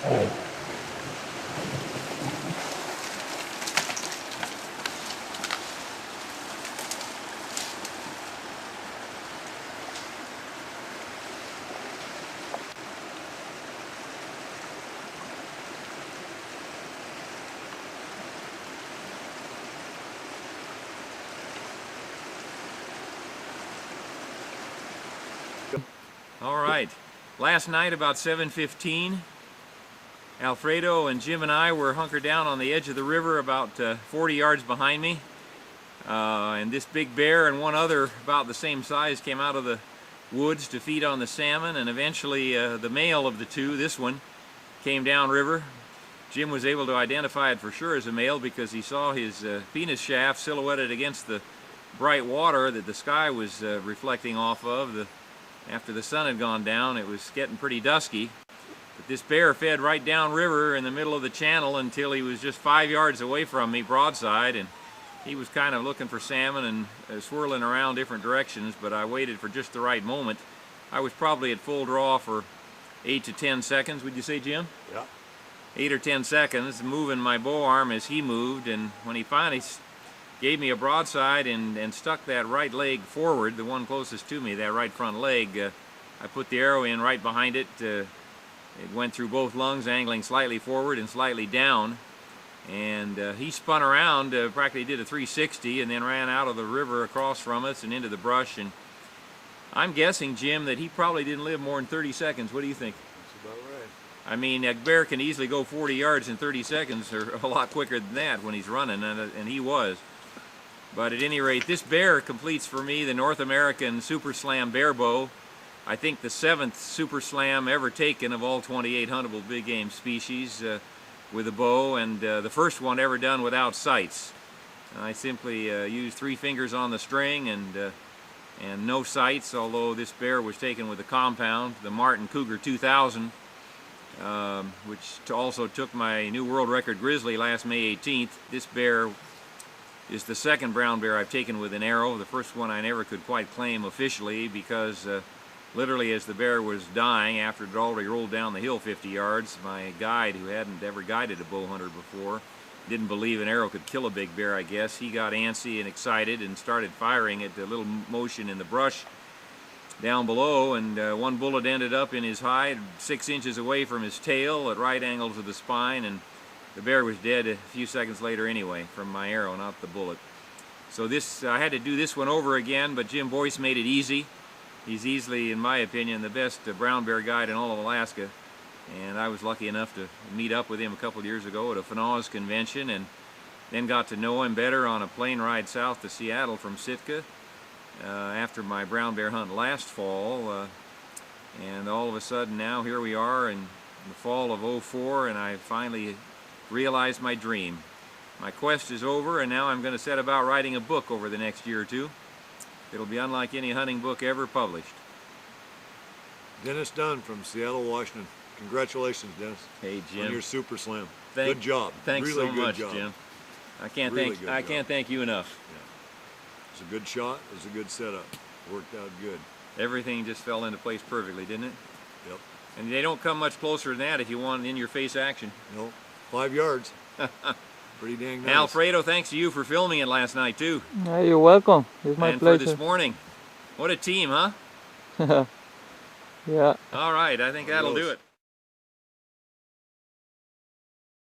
All right, last night about 7:15, Alfredo and Jim and I were hunkered down on the edge of the river about 40 yards behind me. And this big bear and one other about the same size came out of the woods to feed on the salmon, and eventually the male of the two, this one, came downriver. Jim was able to identify it for sure as a male because he saw his penis shaft silhouetted against the bright water that the sky was reflecting off of. After the sun had gone down, it was getting pretty dusky. But this bear fed right downriver in the middle of the channel until he was just 5 yards away from me broadside, and he was kind of looking for salmon and swirling around different directions, but I waited for just the right moment. I was probably at full draw for 8 to 10 seconds, would you say, Jim? Yeah. 8 or 10 seconds, moving my bow arm as he moved, and when he finally gave me a broadside and stuck that right leg forward, the one closest to me, that right front leg, I put the arrow in right behind it. It went through both lungs, angling slightly forward and slightly down, and he spun around, practically did a 360, and then ran out of the river across from us and into the brush. And I'm guessing, Jim, that he probably didn't live more than 30 seconds. What do you think? That's about right. I mean, a bear can easily go 40 yards in 30 seconds, or a lot quicker than that when he's running, and he was. But at any rate, this bear completes for me the North American Super Slam bear bow. I think the 7th Super Slam ever taken of all 28 huntable big game species with a bow, and the first one ever done without sights. I simply used 3 fingers on the string and no sights, although this bear was taken with a compound, the Martin Cougar 2000, which also took my new world record grizzly last May 18th. This bear is the second brown bear I've taken with an arrow. The first one I never could quite claim officially because literally as the bear was dying, after it had already rolled down the hill 50 yards, my guide, who hadn't ever guided a bow hunter before, didn't believe an arrow could kill a big bear, I guess. He got antsy and excited and started firing at the little motion in the brush down below, and one bullet ended up in his hide 6 inches away from his tail at right angles of the spine, and the bear was dead a few seconds later anyway from my arrow, not the bullet. So I had to do this one over again, but Jim Boyce made it easy. He's easily, in my opinion, the best brown bear guide in all of Alaska. And I was lucky enough to meet up with him a couple of years ago at a FNAWS convention, and then got to know him better on a plane ride south to Seattle from Sitka after my brown bear hunt last fall. And all of a sudden now here we are in the fall of '04, and I finally realized my dream. My quest is over, and now I'm going to set about writing a book over the next year or two. It'll be unlike any hunting book ever published. Dennis Dunn from Seattle, Washington. Congratulations, Dennis. Hey, Jim. On your Super Slam. Good job. Thanks really so good much, job. Jim. I can't thank you enough. Yeah. It's a good shot. It's a good setup. Worked out good. Everything just fell into place perfectly, didn't it? Yep. And they don't come much closer than that if you want in-your-face action. No. 5 yards. Pretty dang nice. Alfredo, thanks to you for filming it last night too. You're welcome. It's my pleasure. And for this morning. What a team, huh? Yeah. All right, I think that'll do it.